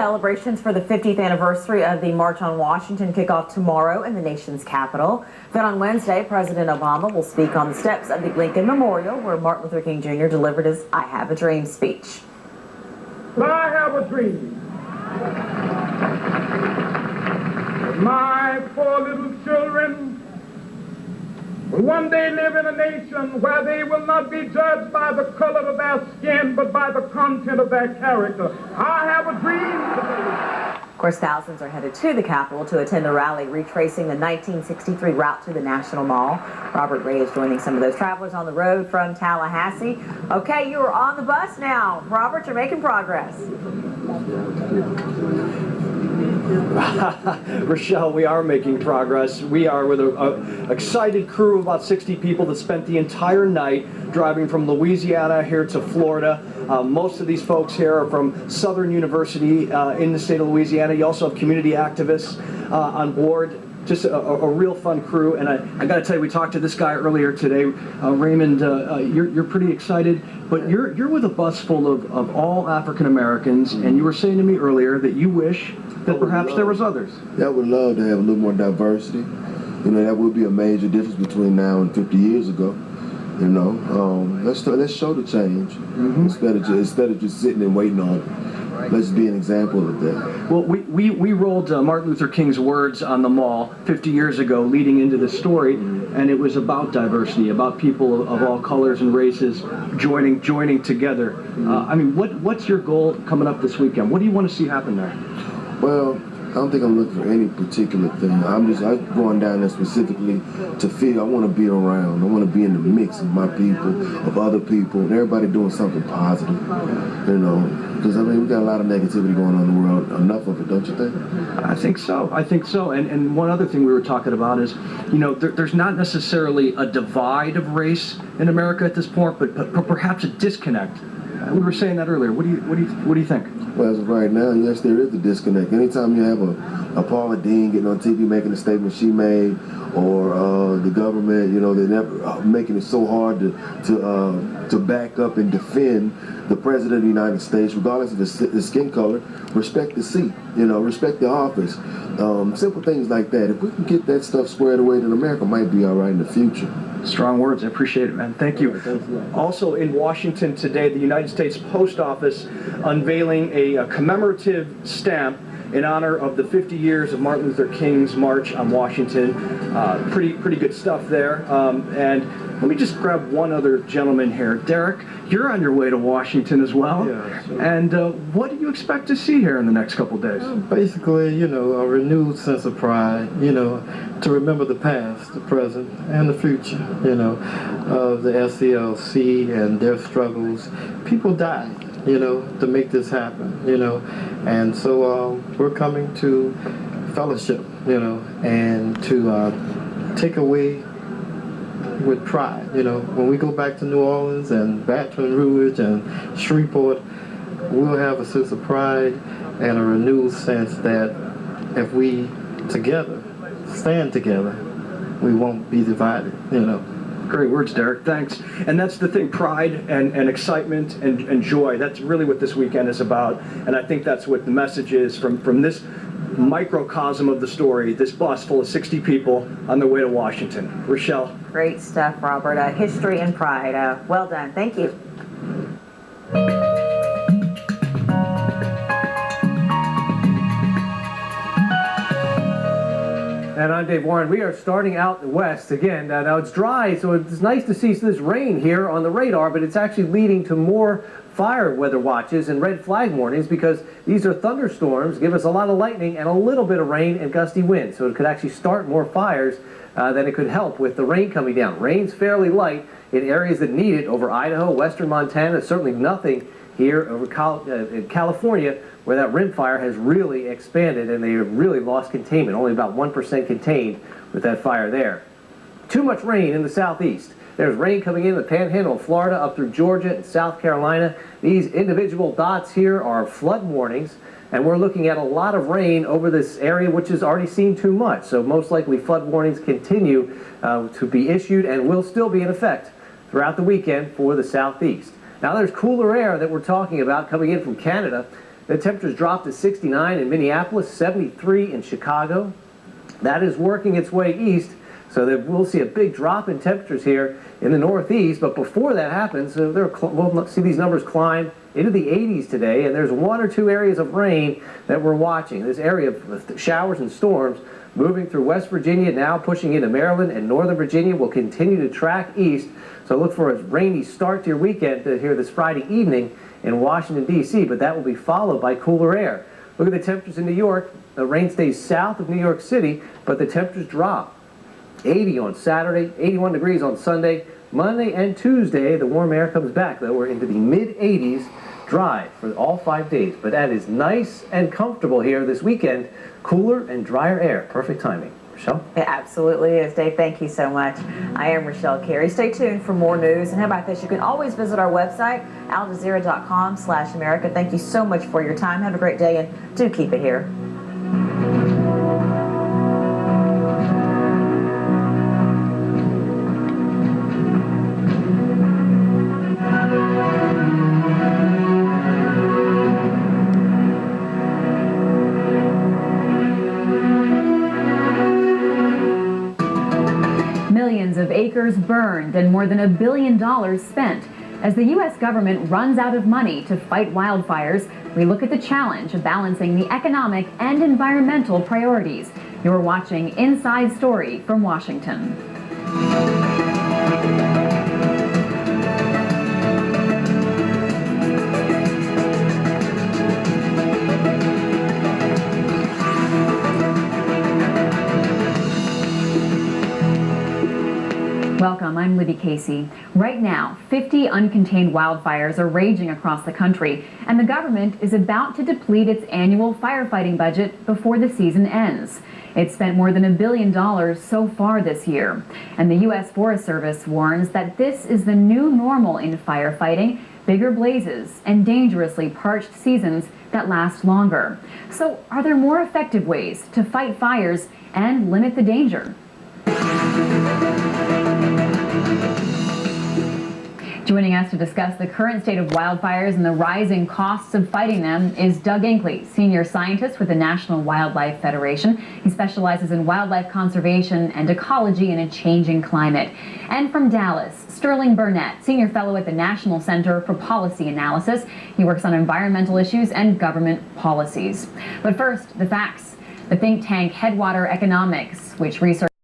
Celebrations for the 50th anniversary of the March on Washington kick off tomorrow in the nation's capital. Then on Wednesday, President Obama will speak on the steps of the Lincoln Memorial, where Martin Luther King Jr. delivered his I Have a Dream speech. I have a dream. My four little children will one day live in a nation where they will not be judged by the color of their skin, but by the content of their character. I have a dream today. Of course, thousands are headed to the Capitol to attend the rally, retracing the 1963 route to the National Mall. Robert Ray is joining some of those travelers on the road from Tallahassee. Okay, you are on the bus now. Robert, you're making progress. Rochelle, we are making progress. We are with an excited crew of about 60 people that spent the entire night driving from Louisiana here to Florida. Most of these folks here are from Southern University in the state of Louisiana. You also have community activists on board. Just a real fun crew, and I got to tell you, we talked to this guy earlier today, Raymond. You're pretty excited, but you're with a bus full of all African Americans, and you were saying to me earlier that you wish that perhaps there was others. Yeah, I would love to have a little more diversity. You know, that would be a major difference between now and 50 years ago. You know, let's show the change instead of just sitting and waiting on it. Let's be an example of that. Well, we rolled Martin Luther King's words on the mall 50 years ago leading into this story, and it was about diversity, about people of all colors and races joining together. I mean, what's your goal coming up this weekend? What do you want to see happen there? Well, I don't think I'm looking for any particular thing. I'm going down there specifically to feel I want to be around. I want to be in the mix of my people, of other people, and everybody doing something positive. You know, because I mean, we got a lot of negativity going on in the world. Enough of it, don't you think? I think so. And one other thing we were talking about is, you know, there's not necessarily a divide of race in America at this point, but perhaps a disconnect. We were saying that earlier. What do you think? Well, as of right now, yes, there is a disconnect. Anytime you have a Paula Dean getting on TV making a statement she made, or the government, you know, they're never making it so hard to back up and defend the president of the United States, regardless of his skin color. Respect the seat, you know, respect the office. Simple things like that. If we can get that stuff squared away, then America might be all right in the future. Strong words. I appreciate it, man. Thank you. Also in Washington today, the United States Post Office unveiling a commemorative stamp in honor of the 50 years of Martin Luther King's March on Washington. Pretty good stuff there. And let me just grab one other gentleman here. Derek, you're on your way to Washington as well. Yeah, sure. And what do you expect to see here in the next couple of days? Basically, you know, a renewed sense of pride, you know, to remember the past, the present, and the future, you know, of the SCLC and their struggles. People died, you know, to make this happen, you know, and so we're coming to fellowship, you know, and to take away with pride, you know. When we go back to New Orleans and Baton Rouge and Shreveport, we'll have a sense of pride and a renewed sense that if we together stand together, we won't be divided, you know. Great words, Derek. Thanks. And that's the thing, pride and excitement and joy. That's really what this weekend is about. And I think that's what the message is from this microcosm of the story, this bus full of 60 people on their way to Washington. Rochelle. Great stuff, Robert. History and pride. Well done. Thank you. And I'm Dave Warren. We are starting out west again. Now it's dry, so it's nice to see this rain here on the radar, but it's actually leading to more fire weather watches and red flag warnings because these are thunderstorms, give us a lot of lightning and a little bit of rain and gusty wind. So it could actually start more fires than it could help with the rain coming down. Rain's fairly light in areas that need it over Idaho, western Montana, certainly nothing here over in California, where that rim fire has really expanded and they have really lost containment, only about 1% contained with that fire there. Too much rain in the southeast. There's rain coming in the panhandle of Florida up through Georgia and South Carolina. These individual dots here are flood warnings, and we're looking at a lot of rain over this area which has already seen too much. So most likely flood warnings continue to be issued and will still be in effect throughout the weekend for the southeast. Now there's cooler air that we're talking about coming in from Canada. The temperatures dropped to 69 in Minneapolis, 73 in Chicago. That is working its way east, so that we'll see a big drop in temperatures here in the Northeast. But before that happens, we'll see these numbers climb into the 80s today, and there's 1 or 2 areas of rain that we're watching. This area of showers and storms moving through West Virginia, now pushing into Maryland and Northern Virginia, will continue to track east. So look for a rainy start to your weekend here this Friday evening in Washington, D.C., but that will be followed by cooler air. Look at the temperatures in New York. The rain stays south of New York City, but the temperatures drop. 80 on Saturday, 81 degrees on Sunday. Monday and Tuesday, the warm air comes back, though. We're into the mid-80s, dry for all 5 days. But that is nice and comfortable here this weekend. Cooler and drier air. Perfect timing. Rochelle? It absolutely is, Dave. Thank you so much. I am Rochelle Carey. Stay tuned for more news. And how about this? You can always visit our website, aljazeera.com/America. Thank you so much for your time. Have a great day, and do keep it here. Millions of acres burned and more than $1 billion spent. As the U.S. government runs out of money to fight wildfires, we look at the challenge of balancing the economic and environmental priorities. You're watching Inside Story from Washington. Welcome, I'm Libby Casey. Right now, 50 uncontained wildfires are raging across the country, and the government is about to deplete its annual firefighting budget before the season ends. It's spent more than $1 billion so far this year, and the U.S. Forest Service warns that this is the new normal in firefighting: bigger blazes and dangerously parched seasons that last longer. So, are there more effective ways to fight fires and limit the danger? Joining us to discuss the current state of wildfires and the rising costs of fighting them is Doug Inkley, senior scientist with the National Wildlife Federation. He specializes in wildlife conservation and ecology in a changing climate. And from Dallas, Sterling Burnett, senior fellow at the National Center for Policy Analysis. He works on environmental issues and government policies. But first, the facts. The think tank Headwater Economics, which research